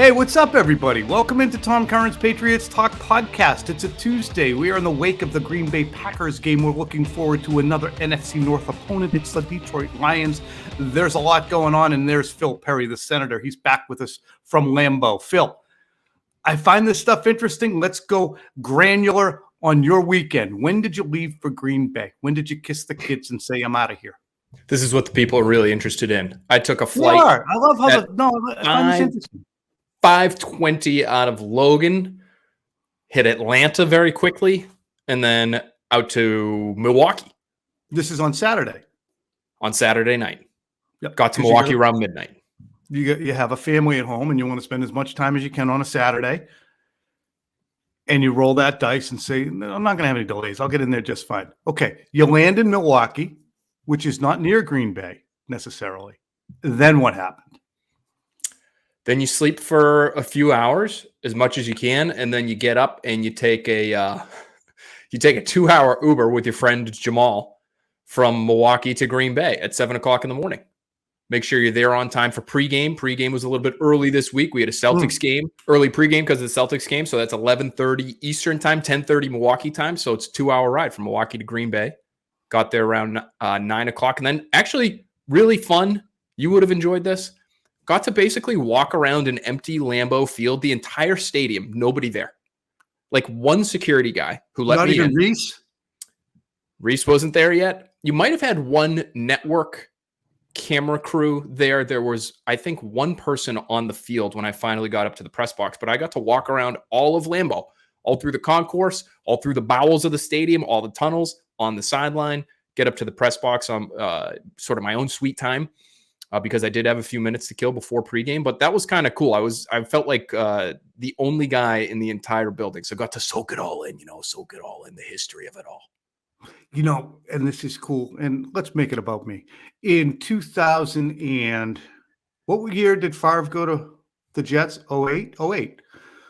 Hey, what's up, everybody? Welcome into Tom Curran's Patriots Talk podcast. It's a Tuesday. We are in the wake of the Green Bay Packers game. We're looking forward to another NFC North opponent. It's the Detroit Lions. There's a lot going on, and there's Phil Perry, the senator. He's back with us from Lambeau. Phil, I find this stuff interesting. Let's go granular on your weekend. When did you leave for Green Bay? When did you kiss the kids and say, I'm out of here? This is what the people are really interested in. I took a flight. You are. I love how I find this interesting. 5:20 out of Logan, hit Atlanta very quickly, and then out to Milwaukee. This is on Saturday. On Saturday night. Yep. Got to Milwaukee around midnight. You have a family at home, and you want to spend as much time as you can on a Saturday. And you roll that dice and say, no, I'm not going to have any delays. I'll get in there just fine. Okay. You land in Milwaukee, which is not near Green Bay necessarily. Then what happened? Then you sleep for a few hours, as much as you can, and then you get up and you take a 2-hour Uber with your friend Jamal from Milwaukee to Green Bay at 7:00 in the morning. Make sure you're there on time for pregame. Pregame was a little bit early this week. We had a Celtics game, early pregame because of the Celtics game, so that's 11:30 Eastern time, 10:30 Milwaukee time. So it's a 2-hour ride from Milwaukee to Green Bay. Got there around 9:00, and then actually really fun. You would have enjoyed this. Got to basically walk around an empty Lambeau field, the entire stadium, nobody there. Like one security guy who let me in. Not even Reese? Reese wasn't there yet. You might have had one network camera crew there. There was, I think, one person on the field when I finally got up to the press box, but I got to walk around all of Lambeau, all through the concourse, all through the bowels of the stadium, all the tunnels, on the sideline, get up to the press box on sort of my own sweet time. Because I did have a few minutes to kill before pregame, but that was kind of cool. I felt like the only guy in the entire building, so got to soak it all in, the history of it all. And this is cool. And let's make it about me. In 2000 and what year did Favre go to the Jets? 08? 08.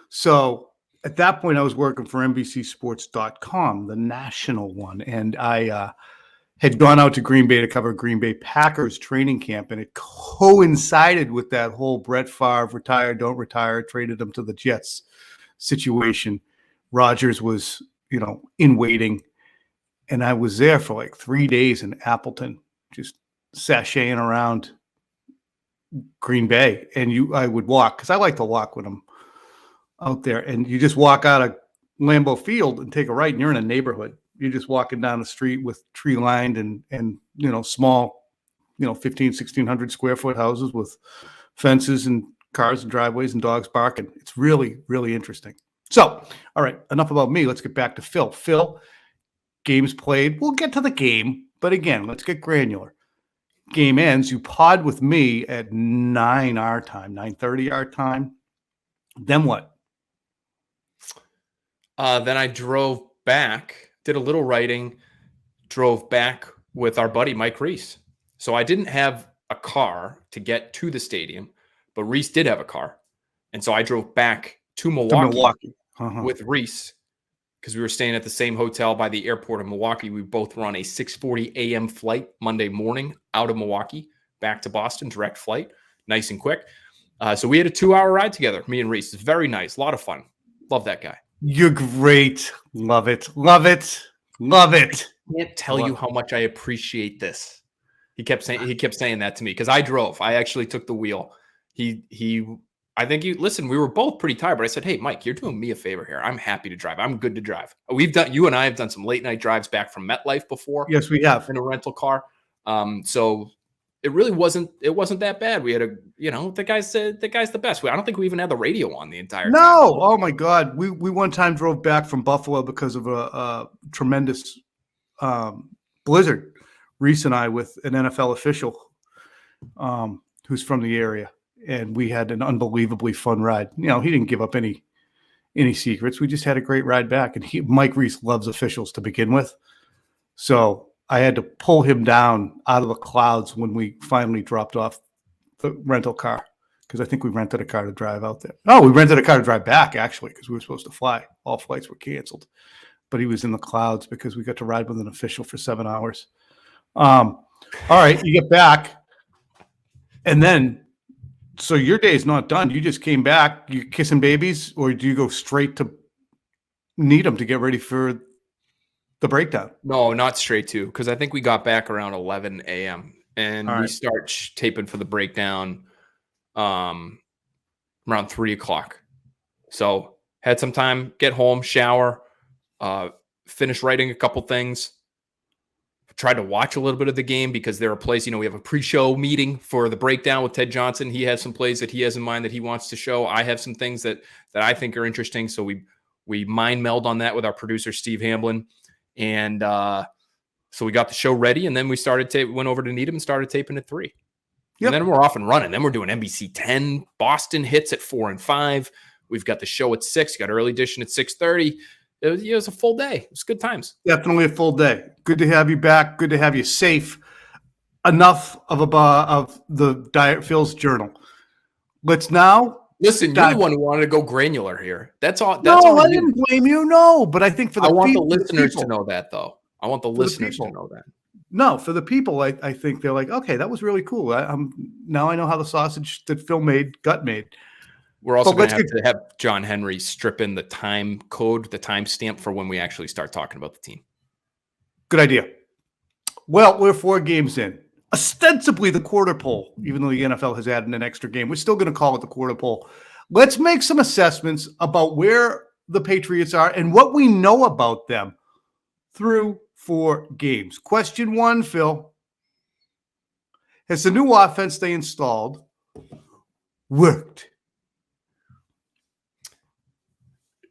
So at that point, I was working for NBC Sports.com, the national one, and I had gone out to Green Bay to cover Green Bay Packers training camp, and it coincided with that whole Brett Favre retire, don't retire, traded him to the Jets situation. Rodgers was, in waiting, and I was there for like 3 days in Appleton, just sashaying around Green Bay, and I would walk, because I like to walk when I'm out there, and you just walk out of Lambeau Field and take a right, and you're in a neighborhood. You're just walking down the street with tree lined and small, 1,600 square foot houses with fences and cars and driveways and dogs barking. It's really, really interesting. So, all right, enough about me. Let's get back to Phil. Phil, games played. We'll get to the game, but again, let's get granular. Game ends. You pod with me at 9 our time, 9:30 our time. Then what? Then I drove back. Did a little writing, drove back with our buddy Mike Reese. So I didn't have a car to get to the stadium, but Reese did have a car. And so I drove back to Milwaukee. With Reese because we were staying at the same hotel by the airport in Milwaukee. We both were on a 6:40 a.m. flight Monday morning out of Milwaukee back to Boston, direct flight, nice and quick. So we had a 2-hour ride together, me and Reese. It's very nice, a lot of fun. Love that guy. You're great. Love it. Love it. Love it. I can't tell you how much I appreciate this. He kept saying that to me because I drove. I actually took the wheel. Listen, we were both pretty tired, but I said, hey, Mike, you're doing me a favor here. I'm happy to drive. I'm good to drive. You and I have done some late night drives back from MetLife before. Yes, we have. In a rental car. So it really wasn't that bad. We had the guy said the guy's the best. I don't think we even had the radio on the entire time. No. Oh my God. We one time drove back from Buffalo because of a tremendous blizzard. Reese and I with an NFL official who's from the area, and we had an unbelievably fun ride. He didn't give up any secrets. We just had a great ride back, and Mike Reese loves officials to begin with. So I had to pull him down out of the clouds when we finally dropped off the rental car, because I think we rented a car to drive out there. Oh, we rented a car to drive back, actually, because we were supposed to fly. All flights were canceled. But he was in the clouds because we got to ride with an official for 7 hours. All right, you get back, and then So your day is not done. You just came back. You kissing babies, or do you go straight to Needham to get ready for the breakdown? No, not straight to, because I think we got back around 11 a.m. and All we right. start taping for the breakdown around 3 o'clock. So had some time, get home, shower, finish writing a couple things. Tried to watch a little bit of the game because there are plays, we have a pre-show meeting for the breakdown with Ted Johnson. He has some plays that he has in mind that he wants to show. I have some things that I think are interesting. So we mind meld on that with our producer, Steve Hamblin. And so we got the show ready, and then we went over to Needham and started taping at 3. Yep. And then we're off and running. Then we're doing NBC 10. Boston hits at 4 and 5. We've got the show at 6. Got early edition at 6:30. It was a full day. It was good times. Definitely a full day. Good to have you back. Good to have you safe. Enough of the Diet Phil's journal. Let's now listen. You're the one who wanted to go granular here. That's all. No, I didn't blame you. No, but I think for the I want people, the listeners to know that, though. I want the listeners to know that. No, for the people, I think they're like, okay, that was really cool. Now I know how the sausage that Phil made got made. We're also going to have John Henry strip in the time code, the timestamp for when we actually start talking about the team. Good idea. Well, we're 4 games in. Ostensibly the quarter pole, even though the NFL has added an extra game. We're still going to call it the quarter pole. Let's make some assessments about where the Patriots are and what we know about them through 4 games. Question 1, Phil. Has the new offense they installed worked?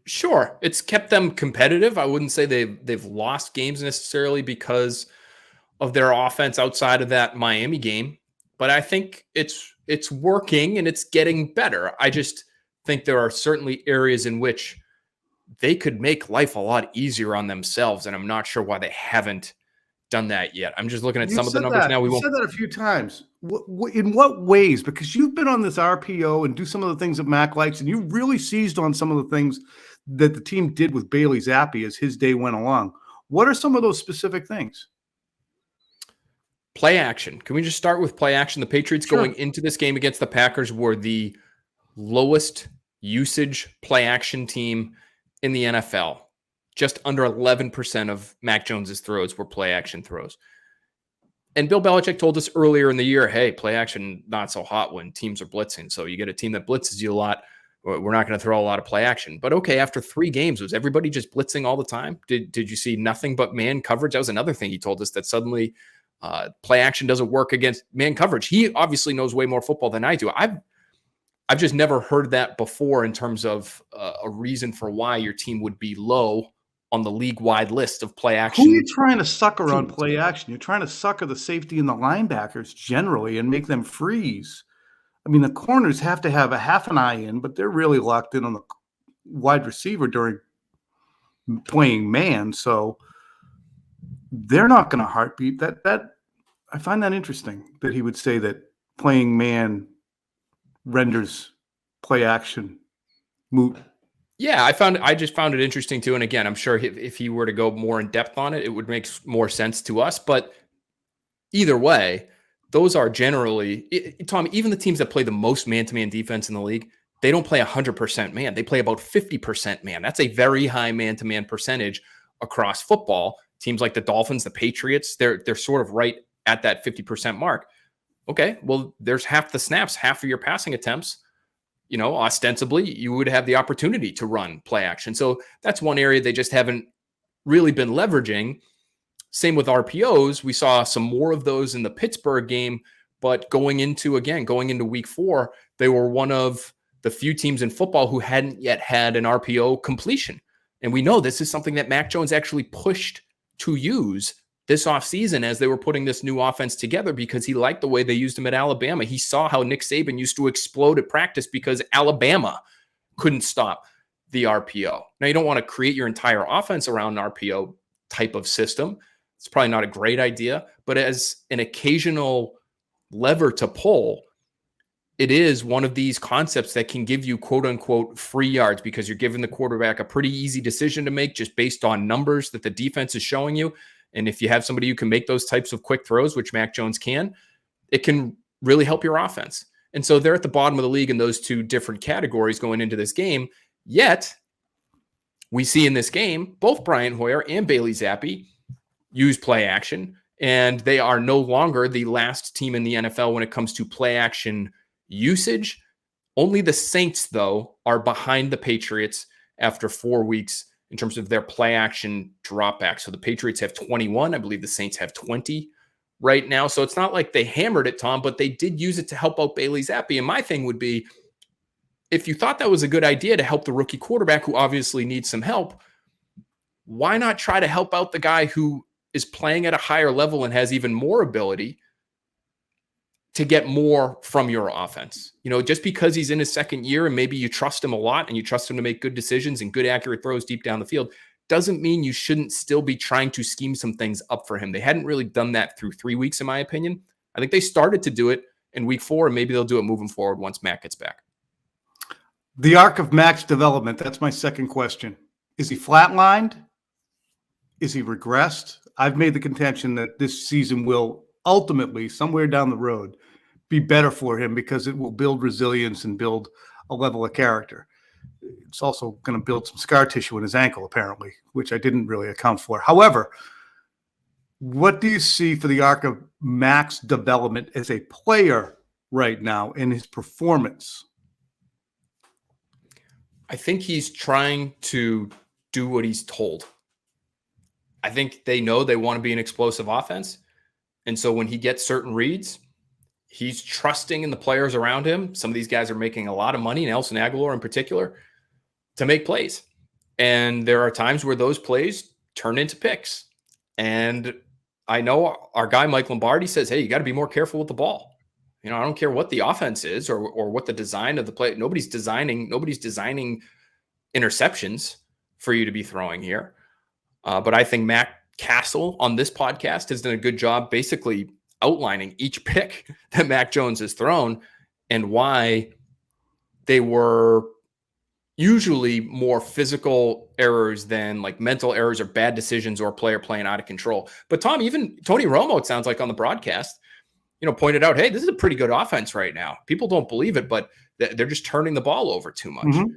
Sure. It's kept them competitive. I wouldn't say they've lost games necessarily because of their offense outside of that Miami game, but I think it's working and it's getting better. I just think there are certainly areas in which they could make life a lot easier on themselves, and I'm not sure why they haven't done that yet. I'm just looking at some of the numbers now. You said that a few times. In what ways? Because you've been on this RPO and do some of the things that Mac likes, and you really seized on some of the things that the team did with Bailey Zappi as his day went along. What are some of those specific things? Play action. Can we just start with play action? The Patriots going into this game against the Packers were the lowest usage play action team in the NFL. Just under 11% of Mac Jones's throws were play action throws. And Bill Belichick told us earlier in the year, hey, play action not so hot when teams are blitzing. So you get a team that blitzes you a lot, we're not going to throw a lot of play action. But okay, after 3 games, was everybody just blitzing all the time? Did you see nothing but man coverage? That was another thing he told us, that suddenly play action doesn't work against man coverage. He obviously knows way more football than I do. I've just never heard that before in terms of a reason for why your team would be low on the league-wide list of play action. Who are you trying to sucker on play action? You're trying to sucker the safety and the linebackers generally and make them freeze. I mean, the corners have to have a half an eye in, but they're really locked in on the wide receiver during playing man. So they're not going to heartbeat that. I find that interesting that he would say that playing man renders play action moot. Yeah, I just found it interesting too. And again, I'm sure if he were to go more in depth on it, it would make more sense to us. But either way, those are generally, Tom, even the teams that play the most man-to-man defense in the league, they don't play 100% man. They play about 50% man. That's a very high man-to-man percentage across football. Teams like the Dolphins, the Patriots, they're sort of right at that 50% mark. Okay, well, there's half the snaps, half of your passing attempts. Ostensibly, you would have the opportunity to run play action. So that's one area they just haven't really been leveraging. Same with RPOs. We saw some more of those in the Pittsburgh game, but going into week 4, they were one of the few teams in football who hadn't yet had an RPO completion. And we know this is something that Mac Jones actually pushed to use this offseason as they were putting this new offense together, because he liked the way they used him at Alabama. He saw how Nick Saban used to explode at practice because Alabama couldn't stop the RPO. Now, you don't want to create your entire offense around an RPO type of system. It's probably not a great idea, but as an occasional lever to pull, it is one of these concepts that can give you quote unquote free yards, because you're giving the quarterback a pretty easy decision to make just based on numbers that the defense is showing you. And if you have somebody who can make those types of quick throws, which Mac Jones can, it can really help your offense. And so they're at the bottom of the league in those two different categories going into this game. Yet we see in this game, both Brian Hoyer and Bailey Zappi use play action, and they are no longer the last team in the NFL when it comes to play action usage. Only the Saints, though, are behind the Patriots after 4 weeks in terms of their play action dropback. So the Patriots have 21. I believe the Saints have 20 right now. So it's not like they hammered it, Tom, but they did use it to help out Bailey Zappi. And my thing would be, if you thought that was a good idea to help the rookie quarterback who obviously needs some help, why not try to help out the guy who is playing at a higher level and has even more ability to get more from your offense? You know, just because he's in his second year and maybe you trust him a lot and you trust him to make good decisions and good accurate throws deep down the field, doesn't mean you shouldn't still be trying to scheme some things up for him. They hadn't really done that through 3 weeks, in my opinion. I think they started to do it in week 4, and maybe they'll do it moving forward once Mac gets back. The arc of Mac's development, that's my second question. Is he flatlined? Is he regressed? I've made the contention that this season will ultimately, somewhere down the road, be better for him because it will build resilience and build a level of character. It's also going to build some scar tissue in his ankle, apparently, which I didn't really account for. However, what do you see for the arc of Mac's development as a player right now in his performance? I think he's trying to do what he's told. I think they know they want to be an explosive offense. And so when he gets certain reads, he's trusting in the players around him. Some of these guys are making a lot of money, and Nelson Aguilar in particular, to make plays. And there are times where those plays turn into picks. And I know our guy, Mike Lombardi, says, hey, you got to be more careful with the ball. You know, I don't care what the offense is or what the design of the play. Nobody's designing interceptions for you to be throwing here. But I think Matt Castle on this podcast has done a good job basically outlining each pick that Mac Jones has thrown and why they were usually more physical errors than like mental errors or bad decisions or player playing out of control. But Tom, even Tony Romo, it sounds like on the broadcast, pointed out, hey, this is a pretty good offense right now. People don't believe it, but they're just turning the ball over too much. Mm-hmm.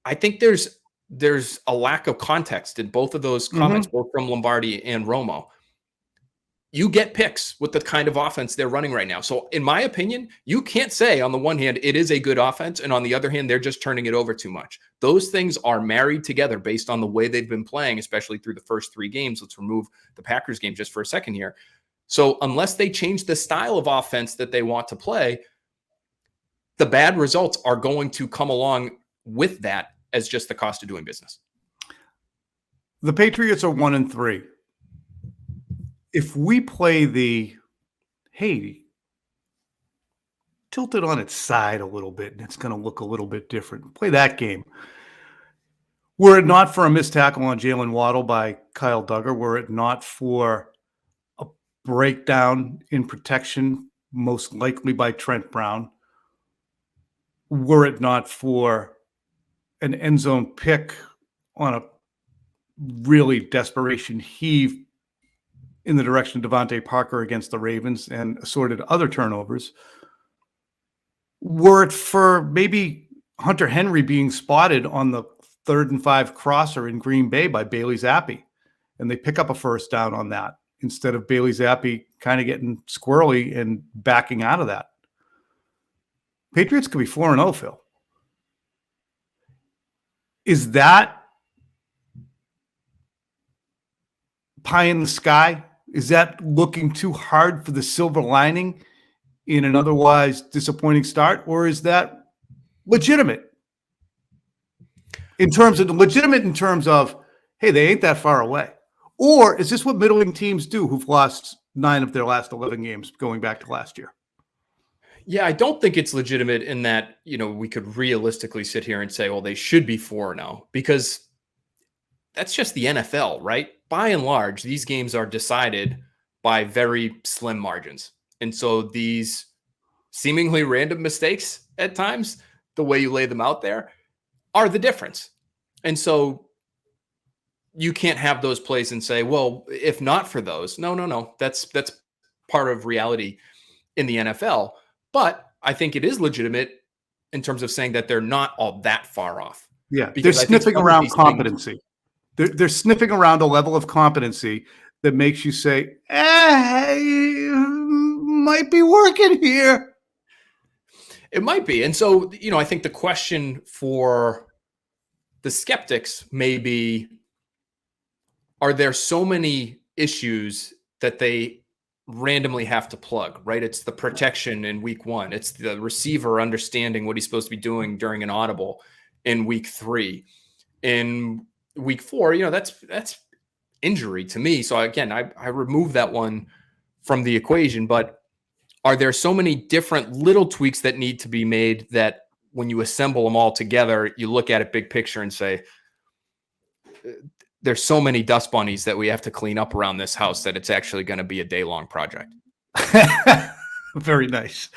I think there's a lack of context in both of those comments, both from Lombardi and Romo. You get picks with the kind of offense they're running right now. So in my opinion, you can't say on the one hand, it is a good offense, and on the other hand, they're just turning it over too much. Those things are married together based on the way they've been playing, especially through the first 3 games. Let's remove the Packers game just for a second here. So unless they change the style of offense that they want to play, the bad results are going to come along with that as just the cost of doing business. The Patriots are 1-3. If we play tilt it on its side a little bit and it's going to look a little bit different. Play that game. Were it not for a missed tackle on Jalen Waddle by Kyle Duggar, were it not for a breakdown in protection, most likely by Trent Brown, were it not for an end zone pick on a really desperation heave in the direction of Devontae Parker against the Ravens and assorted other turnovers, were it for maybe Hunter Henry being spotted on the 3rd and 5 crosser in Green Bay by Bailey Zappi, and they pick up a first down on that instead of Bailey Zappi kind of getting squirrely and backing out of that. Patriots could be 4-0, Phil. Is that pie in the sky? Is that looking too hard for the silver lining in an otherwise disappointing start? Or is that legitimate in terms of, hey, they ain't that far away? Or is this what middling teams do who've lost 9 of their last 11 games going back to last year? Yeah, I don't think it's legitimate in that, we could realistically sit here and say, well, they should be 4-0 because that's just the NFL, right? By and large, these games are decided by very slim margins. And so these seemingly random mistakes at times, the way you lay them out there, are the difference. And so you can't have those plays and say, well, if not for those, no. That's part of reality in the NFL. But I think it is legitimate in terms of saying that they're not all that far off. Yeah, they're Because I think sniffing some of around these things- competency. They're sniffing around a level of competency that makes you say, might be working here. It might be. And so, I think the question for the skeptics may be, are there so many issues that they randomly have to plug, right? It's the protection in week 1. It's the receiver understanding what he's supposed to be doing during an audible in week 3. In week 4, that's injury to me. So again, I remove that one from the equation, but are there so many different little tweaks that need to be made that when you assemble them all together, you look at it big picture and say, there's so many dust bunnies that we have to clean up around this house that it's actually going to be a day-long project. Very nice.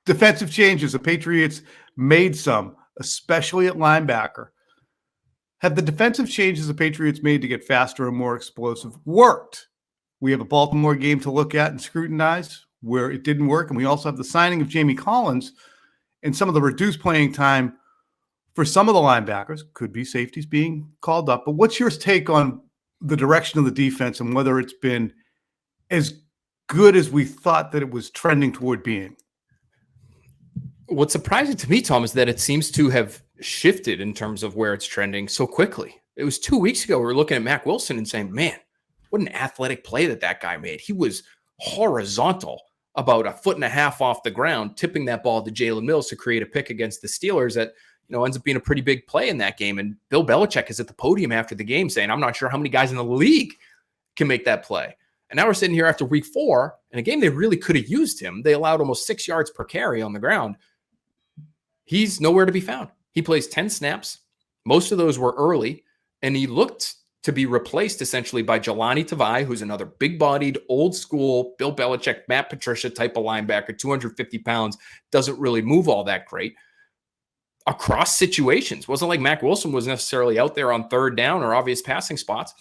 Defensive changes. The Patriots made some, especially at linebacker. Have the defensive changes the Patriots made to get faster and more explosive worked? We have a Baltimore game to look at and scrutinize where it didn't work. And we also have the signing of Jamie Collins and some of the reduced playing time for some of the linebackers. Could be safeties being called up. But what's your take on the direction of the defense and whether it's been as good as we thought that it was trending toward being? What's surprising to me, Tom, is that it seems to have shifted in terms of where it's trending so quickly. It was 2 weeks ago we were looking at Mack Wilson and saying, man, what an athletic play that guy made. He was horizontal about 1.5 feet off the ground, tipping that ball to Jalen Mills to create a pick against the Steelers that ends up being a pretty big play in that game. And Bill Belichick is at the podium after the game saying, I'm not sure how many guys in the league can make that play. And now we're sitting here after week 4 in a game they really could have used him. They allowed almost 6 yards per carry on the ground. He's nowhere to be found. He plays 10 snaps. Most of those were early, and he looked to be replaced essentially by Jelani Tavai, who's another big-bodied, old-school, Bill Belichick, Matt Patricia type of linebacker, 250 pounds, doesn't really move all that great. Across situations. Wasn't like Mack Wilson was necessarily out there on third down or obvious passing spots.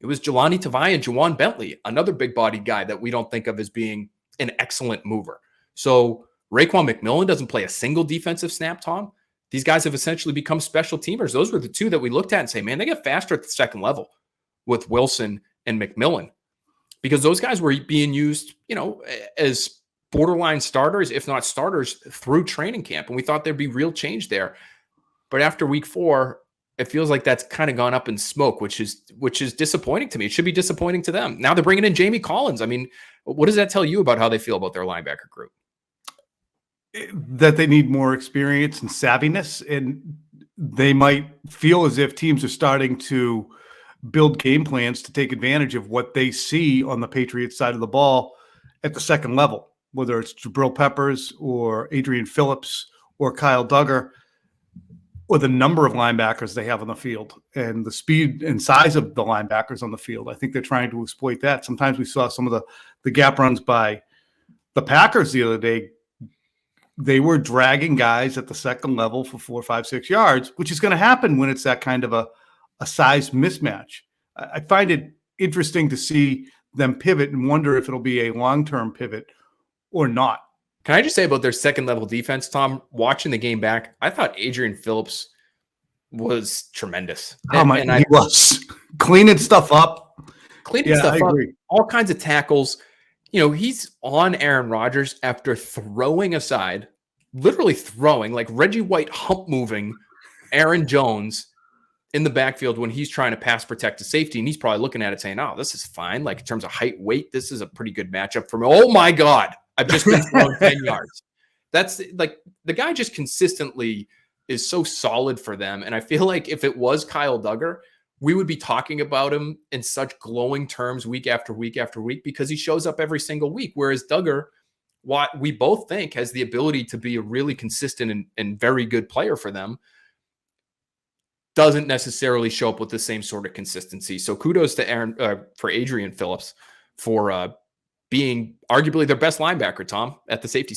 It was Jelani Tavai and Juwan Bentley, another big-bodied guy that we don't think of as being an excellent mover. So Raekwon McMillan doesn't play a single defensive snap, Tom. These guys have essentially become special teamers. Those were the two that we looked at and say, man, they get faster at the second level with Wilson and McMillan because those guys were being used, as borderline starters, if not starters, through training camp. And we thought there'd be real change there. But after week 4, it feels like that's kind of gone up in smoke, which is disappointing to me. It should be disappointing to them. Now they're bringing in Jamie Collins. I mean, what does that tell you about how they feel about their linebacker group? That they need more experience and savviness, and they might feel as if teams are starting to build game plans to take advantage of what they see on the Patriots side of the ball at the second level, whether it's Jabril Peppers or Adrian Phillips or Kyle Duggar, or the number of linebackers they have on the field and the speed and size of the linebackers on the field. I think they're trying to exploit that. Sometimes we saw some of the gap runs by the Packers the other day. They were dragging guys at the second level for 4, 5, 6 yards, which is going to happen when it's that kind of a size mismatch. I find it interesting to see them pivot and wonder if it'll be a long-term pivot or not. Can I just say about their second level defense, Tom, watching the game back, I thought Adrian Phillips was tremendous. He was cleaning stuff up. All kinds of tackles. He's on Aaron Rodgers after throwing aside, literally throwing, like Reggie White hump moving Aaron Jones in the backfield when he's trying to pass protect a safety. And he's probably looking at it saying, oh, this is fine. Like in terms of height, weight, this is a pretty good matchup for me. Oh my God. I've just been thrown 10 yards. That's like the guy just consistently is so solid for them. And I feel like if it was Kyle Duggar, we would be talking about him in such glowing terms week after week after week because he shows up every single week. Whereas Duggar, what we both think has the ability to be a really consistent and very good player for them, doesn't necessarily show up with the same sort of consistency. So kudos to Adrian Phillips for being arguably their best linebacker, Tom, at the safety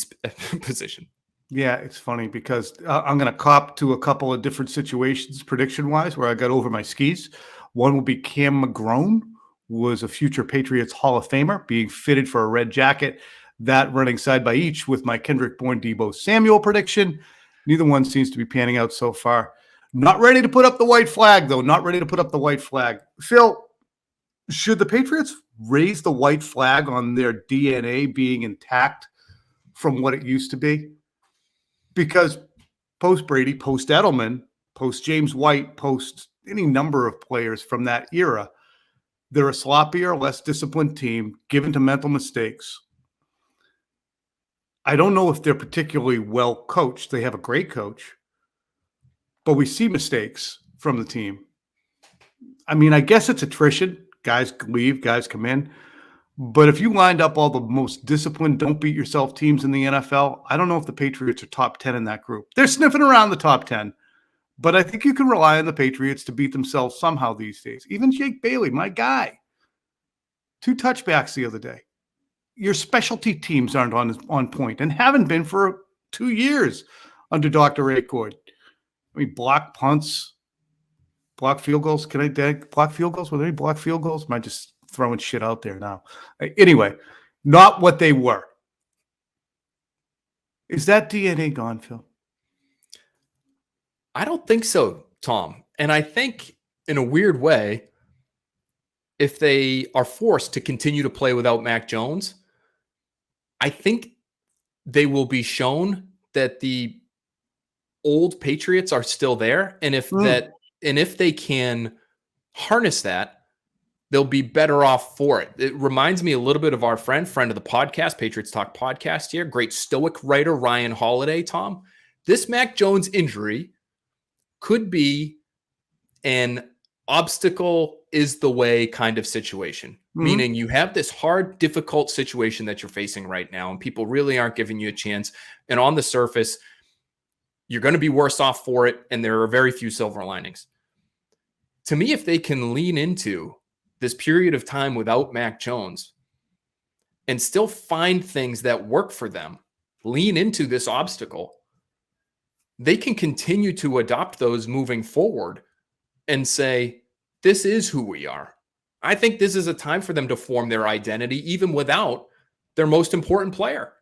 position. Yeah, it's funny because I'm going to cop to a couple of different situations prediction-wise where I got over my skis. One will be Cam McGrone, was a future Patriots Hall of Famer, being fitted for a red jacket. that running side by each with my Kendrick Bourne Debo Samuel prediction. Neither one seems to be panning out so far. Not ready to put up the white flag, though. Not ready to put up the white flag. Phil, should the Patriots raise the white flag on their DNA being intact from what it used to be? Because post-Brady, post-Edelman, post-James White, post any number of players from that era, they're a sloppier, less disciplined team given to mental mistakes. I don't know if they're particularly well coached. They have a great coach, but we see mistakes from the team. I mean, I guess it's attrition. Guys leave, guys come in. But if you lined up all the most disciplined, don't beat yourself teams in the NFL, I don't know if the Patriots are top 10 in that group. They're sniffing around the top 10. But I think you can rely on the Patriots to beat themselves somehow these days. Even Jake Bailey, my guy. 2 touchbacks the other day. Your specialty teams aren't on point and haven't been for 2 years under Dr. Acord. I mean, block punts, block field goals. Can I block field goals? Were there any block field goals? Am I just throwing shit out there now? Anyway, not what they were. Is that DNA gone, Phil? I don't think so, Tom. And I think in a weird way, if they are forced to continue to play without Mac Jones, I think they will be shown that the old Patriots are still there. And if they can harness that, they'll be better off for it. It reminds me a little bit of our friend of the podcast, Patriots Talk podcast here, great stoic writer, Ryan Holiday, Tom. This Mac Jones injury could be an obstacle is the way kind of situation, meaning you have this hard, difficult situation that you're facing right now, and people really aren't giving you a chance. And on the surface, you're going to be worse off for it, and there are very few silver linings. To me, if they can lean into this period of time without Mac Jones and still find things that work for them, lean into this obstacle, they can continue to adopt those moving forward and say, this is who we are. I think this is a time for them to form their identity, even without their most important player,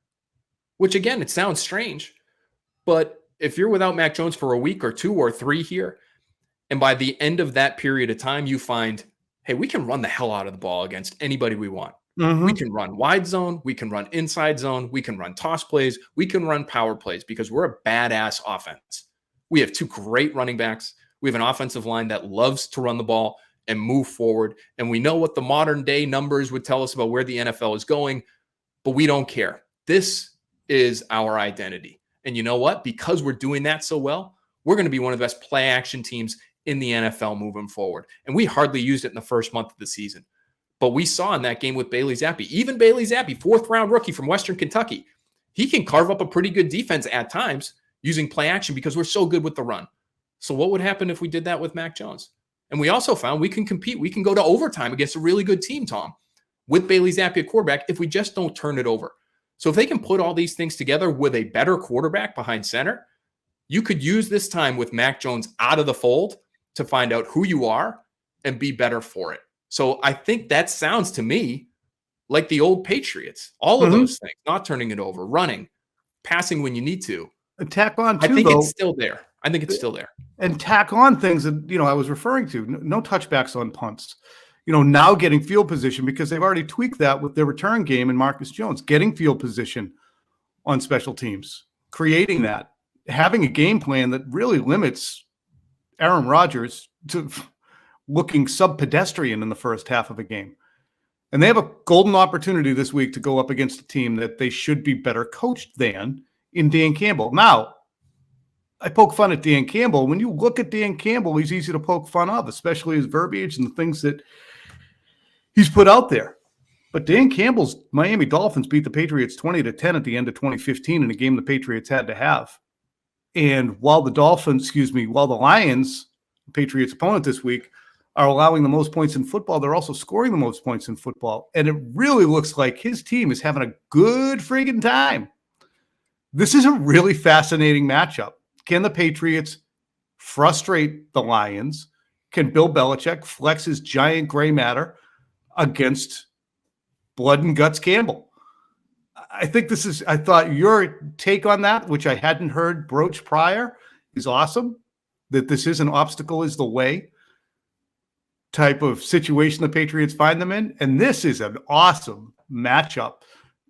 which again, it sounds strange, but if you're without Mac Jones for a week or 2 or 3 here, and by the end of that period of time, you find, hey, we can run the hell out of the ball against anybody we want. We can run wide zone. We can run inside zone. We can run toss plays. We can run power plays because we're a badass offense. We have 2 great running backs. We have an offensive line that loves to run the ball and move forward. And we know what the modern day numbers would tell us about where the NFL is going, but we don't care. This is our identity. And you know what? Because we're doing that so well, we're going to be one of the best play action teams in the NFL moving forward. And we hardly used it in the first month of the season. But we saw in that game with Bailey Zappi, even Bailey Zappi, 4th round rookie from Western Kentucky, he can carve up a pretty good defense at times using play action because we're so good with the run. So what would happen if we did that with Mac Jones? And we also found we can compete. We can go to overtime against a really good team, Tom, with Bailey Zappi at quarterback if we just don't turn it over. So if they can put all these things together with a better quarterback behind center, you could use this time with Mac Jones out of the fold to find out who you are and be better for it. So I think that sounds to me like the old Patriots. All of those things, not turning it over, running, passing when you need to. Tack on, too, I think though, it's still there. I think it's still there. And tack on things that, I was referring to. No touchbacks on punts. Now getting field position because they've already tweaked that with their return game and Marcus Jones. Getting field position on special teams. Creating that. Having a game plan that really limits Aaron Rodgers to looking sub-pedestrian in the first half of a game. And they have a golden opportunity this week to go up against a team that they should be better coached than in Dan Campbell. Now, I poke fun at Dan Campbell. When you look at Dan Campbell, he's easy to poke fun of, especially his verbiage and the things that he's put out there. But Dan Campbell's Miami Dolphins beat the Patriots 20-10 at the end of 2015 in a game the Patriots had to have. And while the Lions, the Patriots' opponent this week, are allowing the most points in football, they're also scoring the most points in football. And it really looks like his team is having a good friggin' time. This is a really fascinating matchup. Can the Patriots frustrate the Lions? Can Bill Belichick flex his giant gray matter against blood and guts Campbell? I think I thought your take on that, which I hadn't heard broached prior, is awesome. That this is an obstacle is the way type of situation the Patriots find them in. And this is an awesome matchup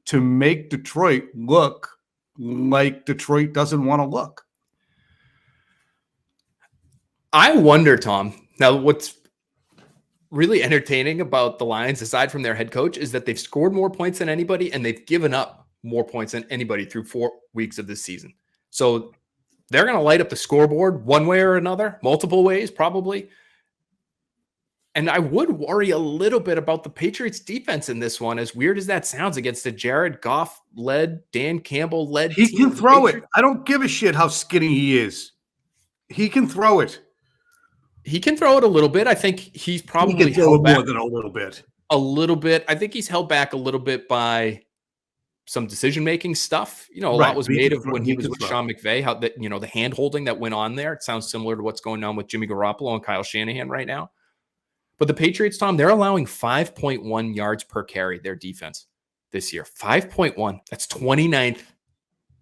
to make Detroit look like Detroit doesn't want to look. I wonder, Tom, now what's really entertaining about the Lions, aside from their head coach, is that they've scored more points than anybody and they've given up more points than anybody through 4 weeks of this season. So they're going to light up the scoreboard one way or another, multiple ways probably. And I would worry a little bit about the Patriots defense in this one, as weird as that sounds, against the Jared Goff-led, Dan Campbell-led team. He can throw it. I don't give a shit how skinny he is. He can throw it. He can throw it a little bit. I think he's probably he can throw it more than a little bit. A little bit. I think he's held back a little bit by some decision-making stuff. A lot was made of when he was with Sean McVay, how that, the hand-holding that went on there. It sounds similar to what's going on with Jimmy Garoppolo and Kyle Shanahan right now. But the Patriots, Tom, they're allowing 5.1 yards per carry, their defense this year. 5.1. That's 29th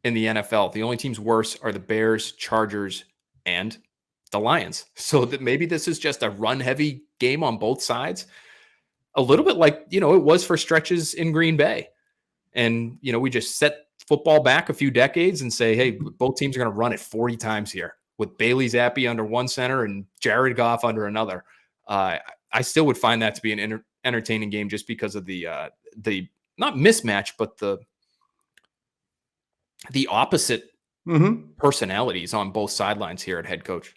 in the NFL. The only teams worse are the Bears, Chargers, and the Lions. So that maybe this is just a run-heavy game on both sides. A little bit like, it was for stretches in Green Bay. And, we just set football back a few decades and say, hey, both teams are going to run it 40 times here with Bailey Zappi under one center and Jared Goff under another. I still would find that to be an entertaining game just because of the not mismatch, but the opposite personalities on both sidelines here at head coach.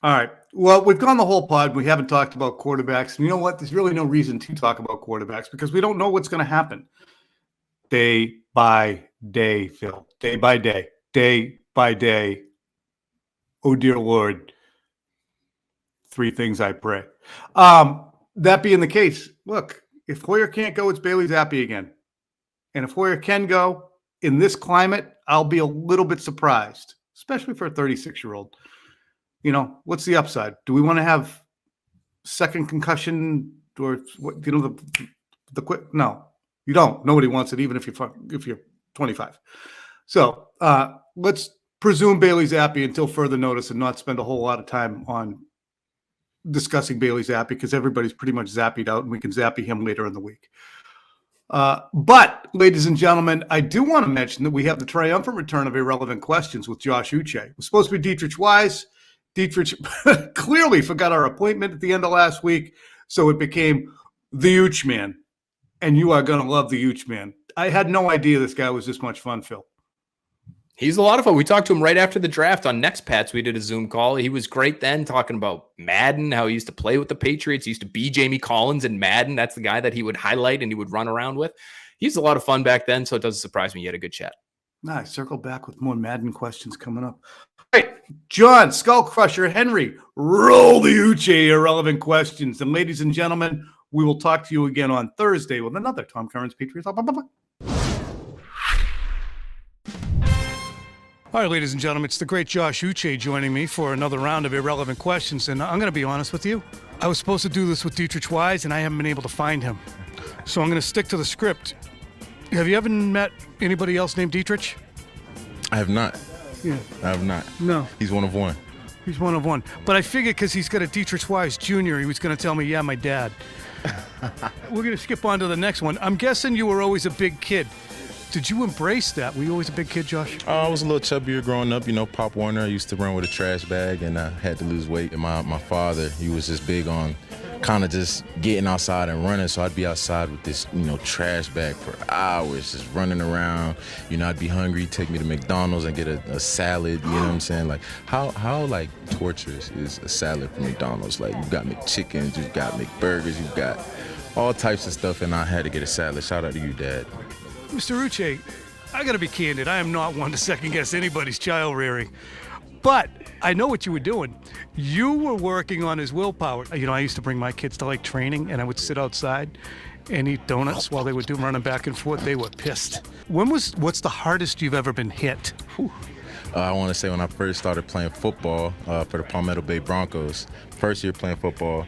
All right. Well, we've gone the whole pod. We haven't talked about quarterbacks. And you know what? There's really no reason to talk about quarterbacks because we don't know what's going to happen day by day, Phil. Day by day. Day by day. Oh, dear Lord. 3 things I pray. That being the case, look, if Hoyer can't go, it's Bailey Zappi again. And if Hoyer can go in this climate, I'll be a little bit surprised, especially for a 36-year-old. What's the upside? Do we want to have second concussion or what? The quick? No, you don't. Nobody wants it, even if you're 25. So let's presume Bailey Zappi until further notice and not spend a whole lot of time on discussing Bailey Zappi because everybody's pretty much zappied out and we can zappy him later in the week. But, ladies and gentlemen, I do want to mention that we have the triumphant return of Irrelevant Questions with Josh Uche. It was supposed to be Dietrich Wise. Dietrich clearly forgot our appointment at the end of last week, so it became the Uche Man. And you are going to love the Uche Man. I had no idea this guy was this much fun, Phil. He's a lot of fun. We talked to him right after the draft on Next Pats. We did a Zoom call. He was great then, talking about Madden, how he used to play with the Patriots. He used to be Jamie Collins in Madden. That's the guy that he would highlight and he would run around with. He's a lot of fun back then, so it doesn't surprise me. He had a good chat. Nice. Circle back with more Madden questions coming up. All right, John, Skull Crusher, Henry, roll the Uche Irrelevant Questions. And ladies and gentlemen, we will talk to you again on Thursday with another Tom Curran's Patriots Talk. All right, ladies and gentlemen, it's the great Josh Uche joining me for another round of Irrelevant Questions. And I'm going to be honest with you. I was supposed to do this with Dietrich Wise, and I haven't been able to find him. So I'm going to stick to the script. Have you ever met anybody else named Dietrich? I have not. Yeah. I have not. No. He's one of one. He's one of one. But I figured because he's got a Dietrich Wise Jr., he was going to tell me, yeah, my dad. We're going to skip on to the next one. I'm guessing you were always a big kid. Did you embrace that? Were you always a big kid, Josh? I was a little chubbier growing up. Pop Warner, I used to run with a trash bag, and I had to lose weight. And my father, he was just big on kind of just getting outside and running. So I'd be outside with this, trash bag for hours, just running around. I'd be hungry, take me to McDonald's and get a salad. You know what I'm saying? Like, how like torturous is a salad from McDonald's? Like, you've got McChickens, you've got McBurgers, you've got all types of stuff, and I had to get a salad. Shout out to you, Dad. Mr. Uche, I got to be candid. I am not one to second-guess anybody's child rearing. But I know what you were doing. You were working on his willpower. I used to bring my kids to, training, and I would sit outside and eat donuts while they were running back and forth. They were pissed. What's the hardest you've ever been hit? I want to say when I first started playing football for the Palmetto Bay Broncos, first year playing football,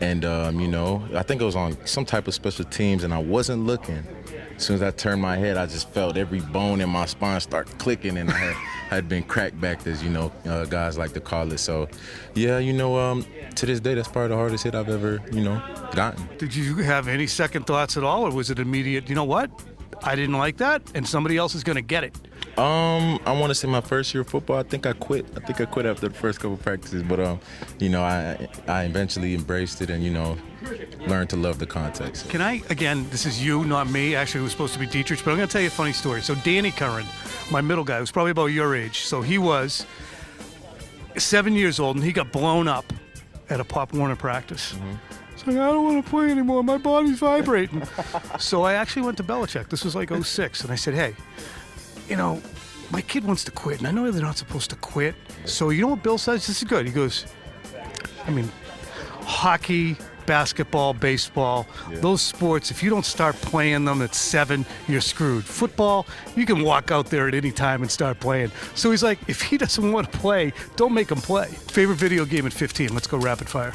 and, I think it was on some type of special teams, and I wasn't looking. as soon as I turned my head, I just felt every bone in my spine start clicking, and I had been crackbacked, as guys like to call it. So, yeah, to this day, that's probably the hardest hit I've ever, gotten. Did you have any second thoughts at all, or was it immediate? You know what? I didn't like that, and somebody else is going to get it. I want to say my first year of football, I think I quit. I quit after the first couple practices, but I eventually embraced it and learned to love the context. Can I, again, this is you, not me. Actually, it was supposed to be Dietrich, but I'm going to tell you a funny story. So Danny Curran, my middle guy, was probably about your age. So he was 7 years old, and he got blown up at a Pop Warner practice. Mm-hmm. It's like, I don't want to play anymore. My body's vibrating. So I actually went to Belichick. This was like 06, and I said, hey, my kid wants to quit, and I know they're not supposed to quit. So you know what Bill says? This is good. He goes, hockey, basketball, baseball, those sports, if you don't start playing them at 7, you're screwed. Football, you can walk out there at any time and start playing. So he's like, if he doesn't want to play, don't make him play. Favorite video game at 15? Let's go rapid fire.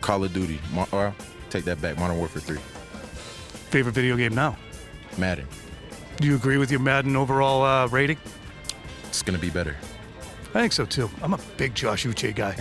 Call of Duty, or take that back, Modern Warfare 3. Favorite video game now? Madden. Do you agree with your Madden overall rating? It's going to be better. I think so too. I'm a big Josh Uche guy.